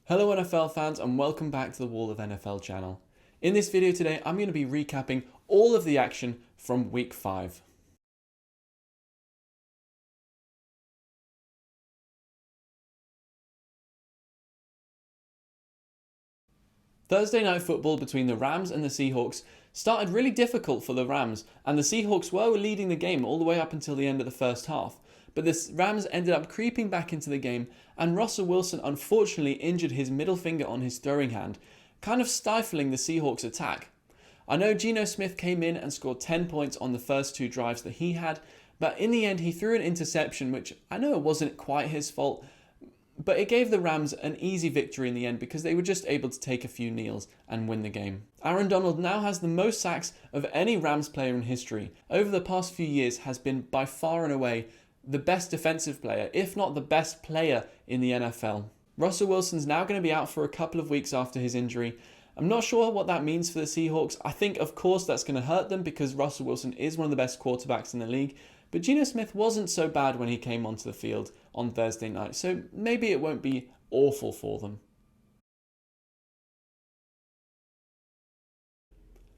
Hello NFL fans and welcome back to the Wall of NFL channel. In this video today I'm going to be recapping all of the action from week 5. Thursday night football between the Rams and the Seahawks started really difficult for the Rams, and the Seahawks were leading the game all the way up until the end of the first half. But the Rams ended up creeping back into the game, and Russell Wilson unfortunately injured his middle finger on his throwing hand, kind of stifling the Seahawks attack. I know Geno Smith came in and scored 10 points on the first 2 drives that he had, but in the end he threw an interception, which I know it wasn't quite his fault, but it gave the Rams an easy victory in the end because they were just able to take a few kneels and win the game. Aaron Donald now has the most sacks of any Rams player in history. Over the past few years has been by far and away the best defensive player, if not the best player in the NFL. Russell Wilson's now going to be out for a couple of weeks after his injury. I'm not sure what that means for the Seahawks. I think of course that's going to hurt them because Russell Wilson is one of the best quarterbacks in the league. But Geno Smith wasn't so bad when he came onto the field on Thursday night, so maybe it won't be awful for them.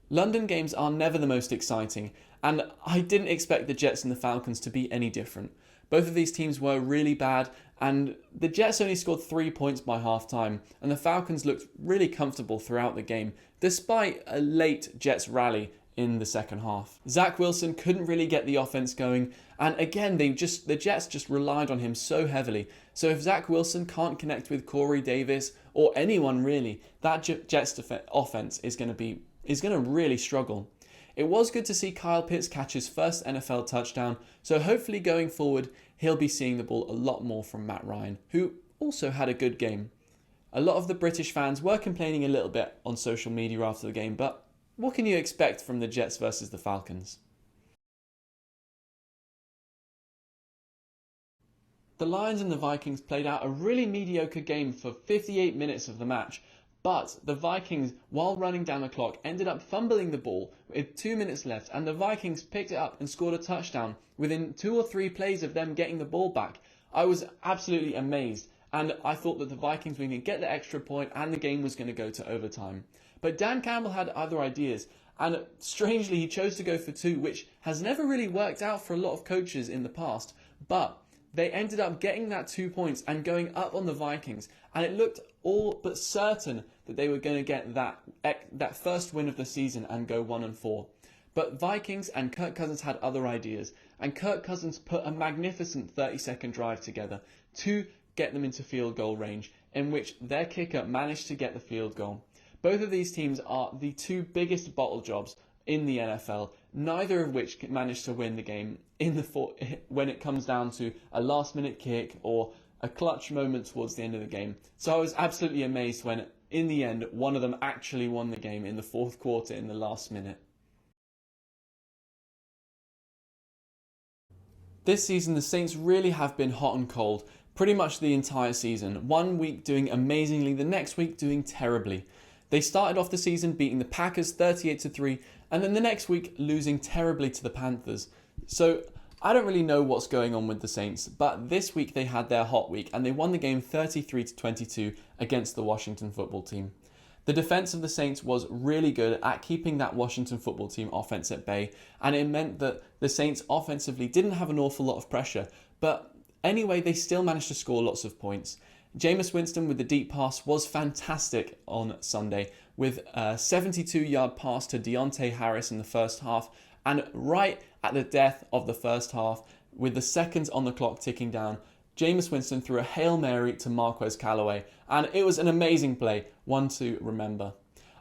London games are never the most exciting, and I didn't expect the Jets and the Falcons to be any different. Both of these teams were really bad, and the Jets only scored 3 points by half time, and the Falcons looked really comfortable throughout the game, despite a late Jets rally in the second half. Zach Wilson couldn't really get the offense going, and again the Jets just relied on him so heavily. So if Zach Wilson can't connect with Corey Davis or anyone really, that Jets offense is going to really struggle. It was good to see Kyle Pitts catch his first NFL touchdown, so hopefully going forward he'll be seeing the ball a lot more from Matt Ryan, who also had a good game. A lot of the British fans were complaining a little bit on social media after the game, but what can you expect from the Jets versus the Falcons? The Lions and the Vikings played out a really mediocre game for 58 minutes of the match, but the Vikings, while running down the clock, ended up fumbling the ball with 2 minutes left, and the Vikings picked it up and scored a touchdown within 2 or 3 plays of them getting the ball back. I was absolutely amazed, and I thought that the Vikings were going to get the extra point and the game was going to go to overtime. But Dan Campbell had other ideas, and strangely he chose to go for 2, which has never really worked out for a lot of coaches in the past, but they ended up getting that 2 points and going up on the Vikings, and it looked all but certain that they were going to get that first win of the season and go 1-4. But Vikings and Kirk Cousins had other ideas, and Kirk Cousins put a magnificent 30-second drive together to get them into field goal range, in which their kicker managed to get the field goal. Both of these teams are the 2 biggest bottle jobs in the NFL, neither of which managed to win the game when it comes down to a last-minute kick or a clutch moment towards the end of the game. So I was absolutely amazed when, in the end, one of them actually won the game in the 4th quarter in the last minute. This season, the Saints really have been hot and cold pretty much the entire season. One week doing amazingly, the next week doing terribly. They started off the season beating the Packers 38-3, and then the next week losing terribly to the Panthers. So I don't really know what's going on with the Saints, but this week they had their hot week and they won the game 33-22 against the Washington football team. The defense of the Saints was really good at keeping that Washington football team offense at bay, and it meant that the Saints offensively didn't have an awful lot of pressure, but anyway they still managed to score lots of points. Jameis Winston with the deep pass was fantastic on Sunday with a 72-yard pass to Deontay Harris in the first half, and right at the death of the first half, with the seconds on the clock ticking down, Jameis Winston threw a Hail Mary to Marquez Callaway, and it was an amazing play, one to remember.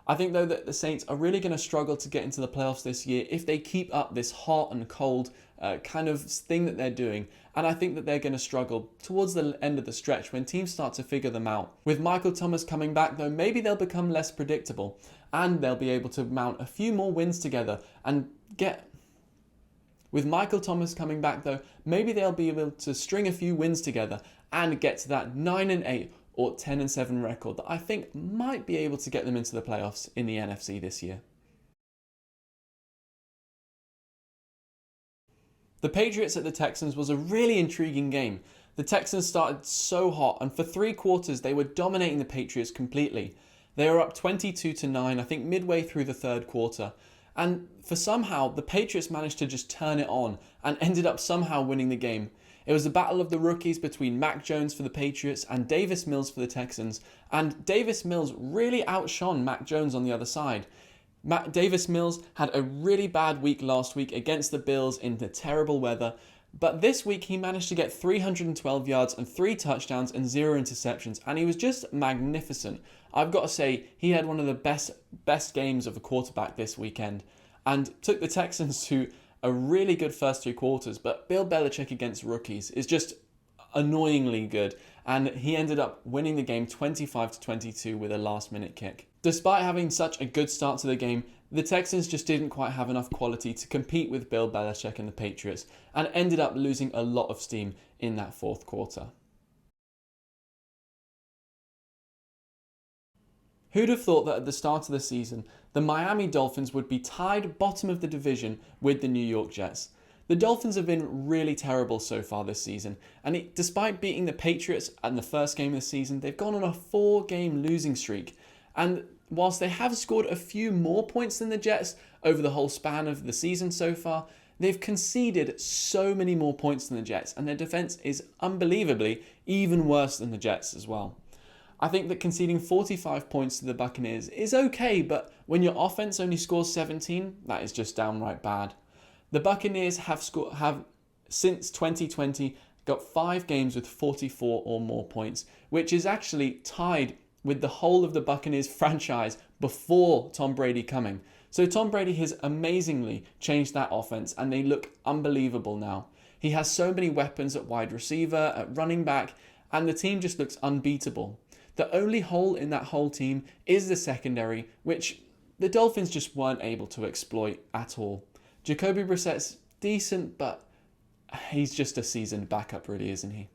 I think though that the Saints are really going to struggle to get into the playoffs this year if they keep up this hot and cold kind of thing that they're doing, and I think that they're going to struggle towards the end of the stretch when teams start to figure them out. With Michael Thomas coming back though, maybe they'll become less predictable and they'll be able to mount a few more wins together and With Michael Thomas coming back though, maybe they'll be able to string a few wins together and get to that 9-8 or 10-7 record that I think might be able to get them into the playoffs in the NFC this year. The Patriots at the Texans was a really intriguing game. The Texans started so hot, and for 3 quarters they were dominating the Patriots completely. They were up 22-9, I think midway through the 3rd quarter. And for somehow, the Patriots managed to just turn it on and ended up somehow winning the game. It was a battle of the rookies between Mac Jones for the Patriots and Davis Mills for the Texans. And Davis Mills really outshone Mac Jones on the other side. Davis Mills had a really bad week last week against the Bills in the terrible weather. But this week he managed to get 312 yards and 3 touchdowns and 0 interceptions. And he was just magnificent. I've got to say, he had one of the best games of a quarterback this weekend. And took the Texans to a really good first 3 quarters, but Bill Belichick against rookies is just annoyingly good, and he ended up winning the game 25-22 with a last-minute kick. Despite having such a good start to the game, the Texans just didn't quite have enough quality to compete with Bill Belichick and the Patriots, and ended up losing a lot of steam in that 4th quarter. Who'd have thought that at the start of the season, the Miami Dolphins would be tied bottom of the division with the New York Jets? The Dolphins have been really terrible so far this season, and despite beating the Patriots in the first game of the season, they've gone on a 4-game losing streak. And whilst they have scored a few more points than the Jets over the whole span of the season so far, they've conceded so many more points than the Jets, and their defense is unbelievably even worse than the Jets as well. I think that conceding 45 points to the Buccaneers is okay, but when your offense only scores 17, that is just downright bad. The Buccaneers have since 2020 got 5 games with 44 or more points, which is actually tied with the whole of the Buccaneers franchise before Tom Brady coming. So Tom Brady has amazingly changed that offense, and they look unbelievable now. He has so many weapons at wide receiver, at running back, and the team just looks unbeatable. The only hole in that whole team is the secondary, which the Dolphins just weren't able to exploit at all. Jacoby Brissett's decent, but he's just a seasoned backup really, isn't he?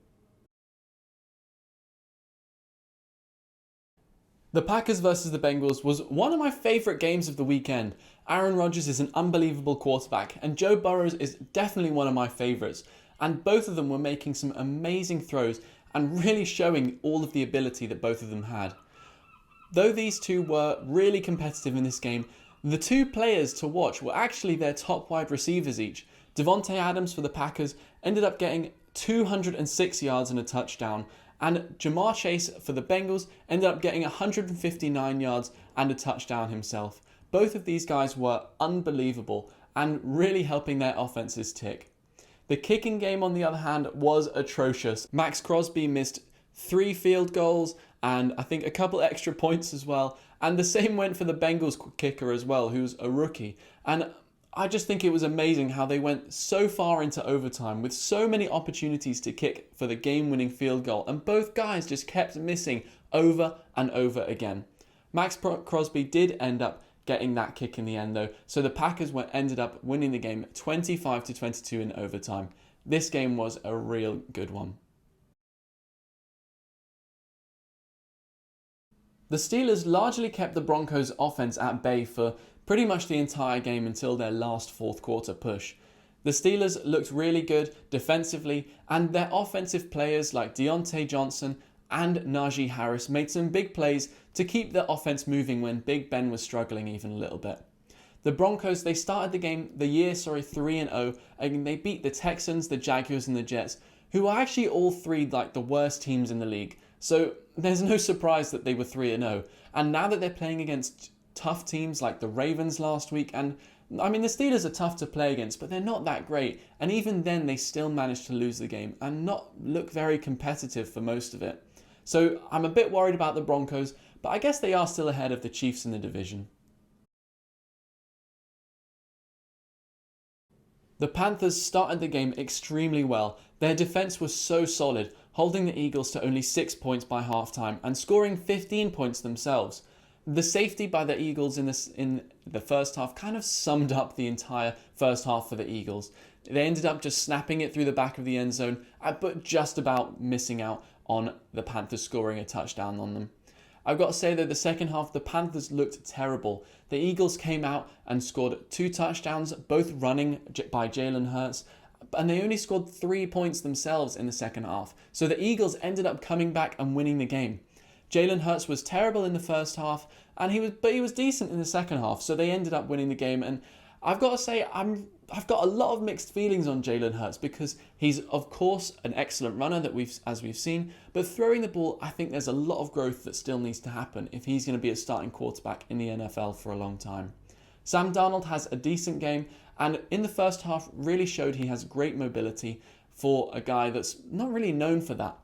The Packers versus the Bengals was one of my favourite games of the weekend. Aaron Rodgers is an unbelievable quarterback, and Joe Burrow is definitely one of my favourites. And both of them were making some amazing throws and really showing all of the ability that both of them had. Though these two were really competitive in this game, the 2 players to watch were actually their top wide receivers each. Devontae Adams for the Packers ended up getting 206 yards and a touchdown, and Jamar Chase for the Bengals ended up getting 159 yards and a touchdown himself. Both of these guys were unbelievable and really helping their offenses tick. The kicking game, on the other hand, was atrocious. Max Crosby missed 3 field goals and I think a couple extra points as well. And the same went for the Bengals kicker as well, who's a rookie. And I just think it was amazing how they went so far into overtime with so many opportunities to kick for the game-winning field goal. And both guys just kept missing over and over again. Max Crosby did end up getting that kick in the end though, so the Packers ended up winning the game 25-22 in overtime. This game was a real good one. The Steelers largely kept the Broncos' offense at bay for pretty much the entire game until their last 4th quarter push. The Steelers looked really good defensively, and their offensive players like Deontay Johnson and Najee Harris made some big plays to keep the offense moving when Big Ben was struggling even a little bit. The Broncos, they started the year 3-0, and they beat the Texans, the Jaguars and the Jets, who are actually all 3 like the worst teams in the league. So there's no surprise that they were 3-0. And now that they're playing against tough teams like the Ravens last week, and I mean the Steelers are tough to play against, but they're not that great. And even then they still managed to lose the game and not look very competitive for most of it. So I'm a bit worried about the Broncos, but I guess they are still ahead of the Chiefs in the division. The Panthers started the game extremely well. Their defense was so solid, holding the Eagles to only 6 points by halftime and scoring 15 points themselves. The safety by the Eagles in the first half kind of summed up the entire first half for the Eagles. They ended up just snapping it through the back of the end zone, but just about missing out on the Panthers scoring a touchdown on them. I've got to say though, the second half, the Panthers looked terrible. The Eagles came out and scored 2 touchdowns, both running by Jalen Hurts. and they only scored 3 points themselves in the second half. So the Eagles ended up coming back and winning the game. Jalen Hurts was terrible in the first half, and he was decent in the second half. So they ended up winning the game. And I've got to say, I've got a lot of mixed feelings on Jalen Hurts because he's of course an excellent runner as we've seen, but throwing the ball, I think there's a lot of growth that still needs to happen if he's going to be a starting quarterback in the NFL for a long time. Sam Darnold has a decent game, and in the first half really showed he has great mobility for a guy that's not really known for that.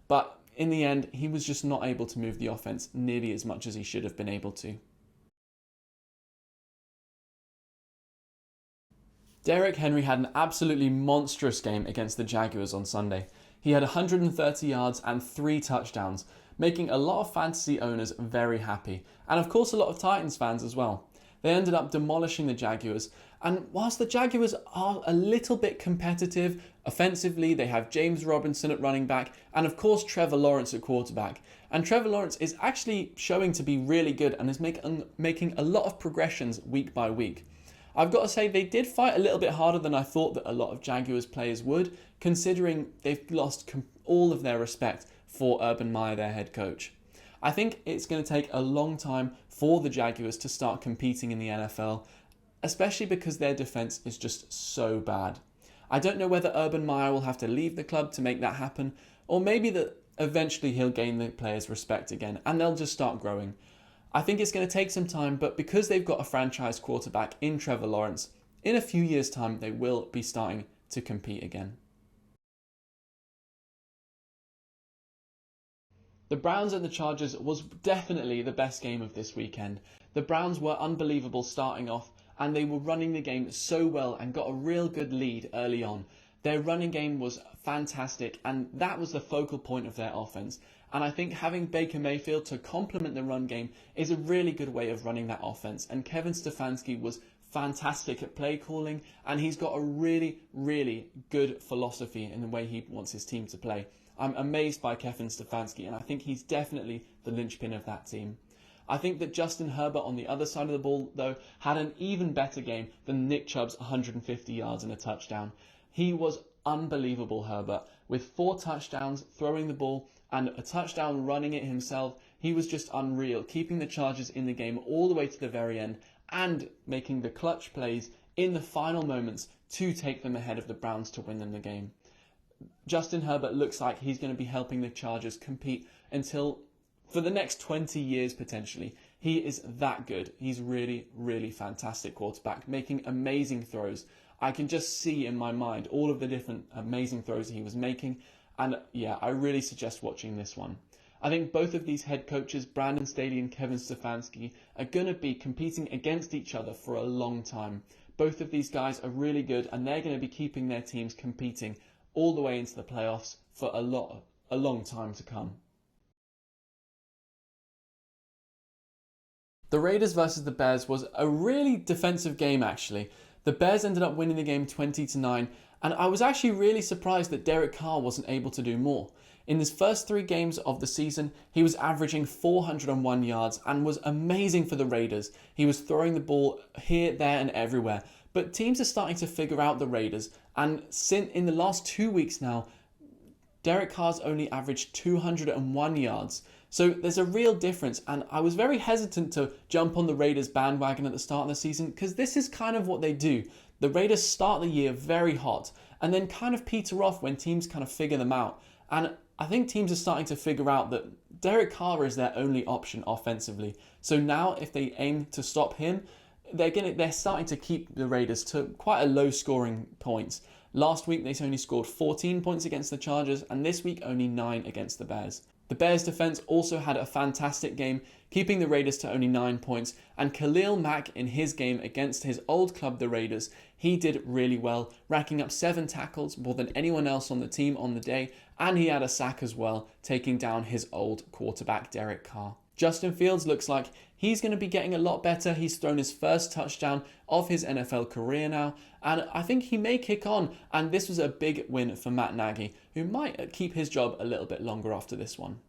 But in the end, he was just not able to move the offense nearly as much as he should have been able to. Derrick Henry had an absolutely monstrous game against the Jaguars on Sunday. He had 130 yards and 3 touchdowns, making a lot of fantasy owners very happy, and of course a lot of Titans fans as well. They ended up demolishing the Jaguars, and whilst the Jaguars are a little bit competitive offensively, they have James Robinson at running back and of course Trevor Lawrence at quarterback. And Trevor Lawrence is actually showing to be really good and is making a lot of progressions week by week. I've got to say they did fight a little bit harder than I thought that a lot of Jaguars players would, considering they've lost all of their respect for Urban Meyer, their head coach. I think it's going to take a long time for the Jaguars to start competing in the NFL, especially because their defense is just so bad. I don't know whether Urban Meyer will have to leave the club to make that happen, or maybe that eventually he'll gain the players' respect again and they'll just start growing. I think it's going to take some time, but because they've got a franchise quarterback in Trevor Lawrence, in a few years' time they will be starting to compete again. The Browns and the Chargers was definitely the best game of this weekend. The Browns were unbelievable starting off, and they were running the game so well and got a real good lead early on. Their running game was fantastic, and that was the focal point of their offense. And I think having Baker Mayfield to complement the run game is a really good way of running that offense. And Kevin Stefanski was fantastic at play calling, and he's got a really, really good philosophy in the way he wants his team to play. I'm amazed by Kevin Stefanski, and I think he's definitely the linchpin of that team. I think that Justin Herbert on the other side of the ball, though, had an even better game than Nick Chubb's 150 yards and a touchdown. He was unbelievable, Herbert, with 4 touchdowns throwing the ball and a touchdown running it himself. He was just unreal, keeping the Chargers in the game all the way to the very end and making the clutch plays in the final moments to take them ahead of the Browns to win them the game. Justin Herbert looks like he's going to be helping the Chargers compete for the next 20 years potentially. He is that good. He's really, really fantastic quarterback, making amazing throws. I can just see in my mind all of the different amazing throws he was making. And yeah, I really suggest watching this one. I think both of these head coaches, Brandon Staley and Kevin Stefanski, are going to be competing against each other for a long time. Both of these guys are really good, and they're going to be keeping their teams competing all the way into the playoffs for a long time to come. The Raiders versus the Bears was a really defensive game actually. The Bears ended up winning the game 20-9, and I was actually really surprised that Derek Carr wasn't able to do more. In his first 3 games of the season, he was averaging 401 yards and was amazing for the Raiders. He was throwing the ball here, there and everywhere. But teams are starting to figure out the Raiders, and in the last 2 weeks now, Derek Carr's only averaged 201 yards. So there's a real difference, and I was very hesitant to jump on the Raiders bandwagon at the start of the season because this is kind of what they do. The Raiders start the year very hot and then kind of peter off when teams kind of figure them out. And I think teams are starting to figure out that Derek Carr is their only option offensively. So now if they aim to stop him, they're starting to keep the Raiders to quite a low scoring points. Last week they only scored 14 points against the Chargers, and this week only 9 against the Bears. The Bears defense also had a fantastic game, keeping the Raiders to only 9 points, and Khalil Mack in his game against his old club, the Raiders, he did really well, racking up 7 tackles, more than anyone else on the team on the day, and he had a sack as well, taking down his old quarterback, Derek Carr. Justin Fields looks like he's going to be getting a lot better. He's thrown his first touchdown of his NFL career now, and I think he may kick on, and this was a big win for Matt Nagy, who might keep his job a little bit longer after this one.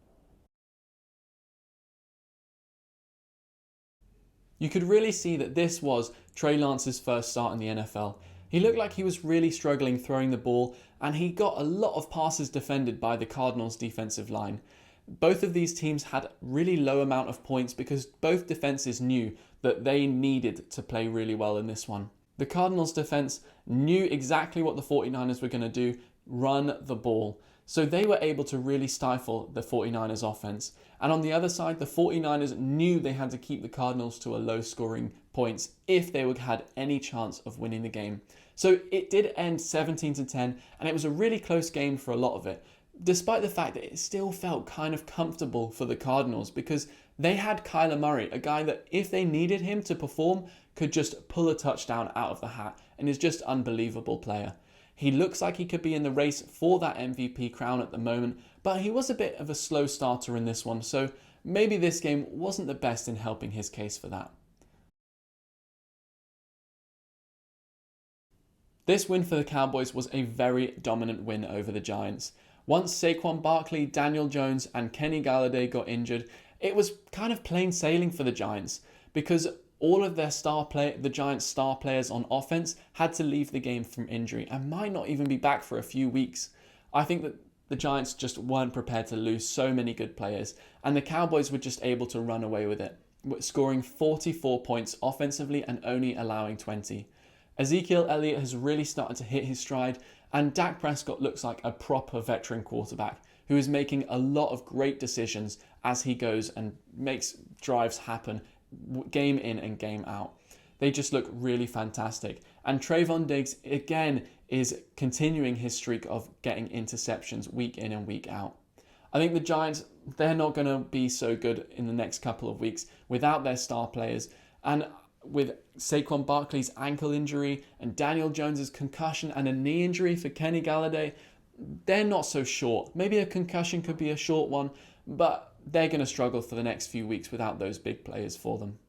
You could really see that this was Trey Lance's first start in the NFL. He looked like he was really struggling throwing the ball, and he got a lot of passes defended by the Cardinals' defensive line. Both of these teams had really low amount of points because both defenses knew that they needed to play really well in this one. The Cardinals' defense knew exactly what the 49ers were going to do, run the ball. So they were able to really stifle the 49ers offense. And on the other side, the 49ers knew they had to keep the Cardinals to a low scoring points if they had any chance of winning the game. So it did end 17-10, and it was a really close game for a lot of it, despite the fact that it still felt kind of comfortable for the Cardinals because they had Kyler Murray, a guy that if they needed him to perform, could just pull a touchdown out of the hat and is just an unbelievable player. He looks like he could be in the race for that MVP crown at the moment, but he was a bit of a slow starter in this one, so maybe this game wasn't the best in helping his case for that. This win for the Cowboys was a very dominant win over the Giants. Once Saquon Barkley, Daniel Jones and Kenny Galladay got injured, it was kind of plain sailing for the Giants because all of their the Giants' star players on offense had to leave the game from injury and might not even be back for a few weeks. I think that the Giants just weren't prepared to lose so many good players, and the Cowboys were just able to run away with it, scoring 44 points offensively and only allowing 20. Ezekiel Elliott has really started to hit his stride, and Dak Prescott looks like a proper veteran quarterback who is making a lot of great decisions as he goes and makes drives happen game in and game out. They just look really fantastic. And Trayvon Diggs, again, is continuing his streak of getting interceptions week in and week out. I think the Giants, they're not going to be so good in the next couple of weeks without their star players. And with Saquon Barkley's ankle injury and Daniel Jones's concussion and a knee injury for Kenny Galladay, they're not so short. Maybe a concussion could be a short one, but they're going to struggle for the next few weeks without those big players for them.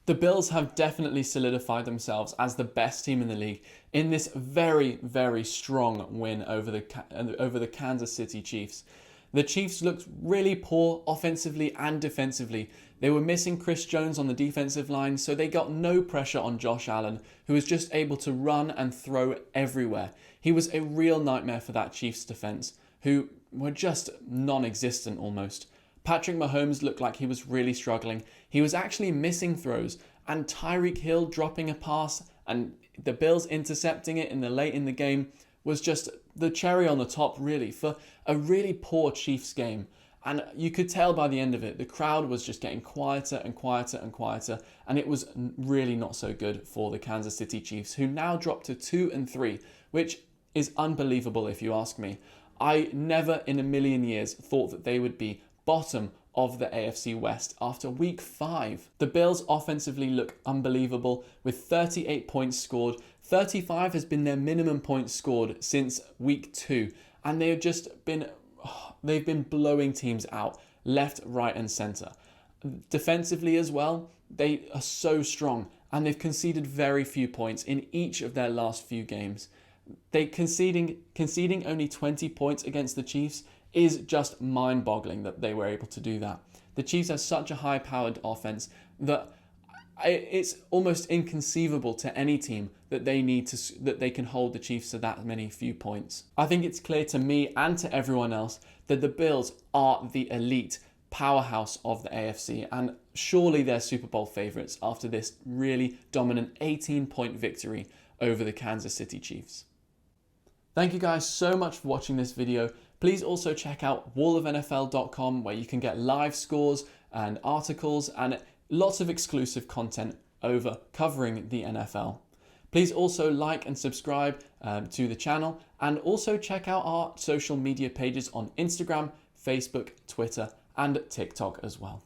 The Bills have definitely solidified themselves as the best team in the league in this very, very strong win over the Kansas City Chiefs. The Chiefs looked really poor offensively and defensively. They were missing Chris Jones on the defensive line, so they got no pressure on Josh Allen, who was just able to run and throw everywhere. He was a real nightmare for that Chiefs defense, who were just non-existent almost. Patrick Mahomes looked like he was really struggling. He was actually missing throws, and Tyreek Hill dropping a pass and the Bills intercepting it late in the game was just the cherry on the top, really, for a really poor Chiefs game. And you could tell by the end of it, the crowd was just getting quieter and quieter and quieter, and it was really not so good for the Kansas City Chiefs, who now dropped to 2-3, which is unbelievable if you ask me. I never in a million years thought that they would be bottom of the AFC West after week 5. The Bills offensively look unbelievable with 38 points scored. 35 has been their minimum points scored since week 2, and they've been blowing teams out left, right and centre. Defensively as well, they are so strong, and they've conceded very few points in each of their last few games. They conceding only 20 points against the Chiefs is just mind-boggling that they were able to do that. The Chiefs have such a high-powered offense that it's almost inconceivable to any team that they can hold the Chiefs to that many few points. I think it's clear to me and to everyone else that the Bills are the elite powerhouse of the AFC, and surely they're Super Bowl favourites after this really dominant 18-point victory over the Kansas City Chiefs. Thank you guys so much for watching this video. Please also check out wallofnfl.com, where you can get live scores and articles and lots of exclusive content covering the NFL. Please also like and subscribe to the channel, and also check out our social media pages on Instagram, Facebook, Twitter and TikTok as well.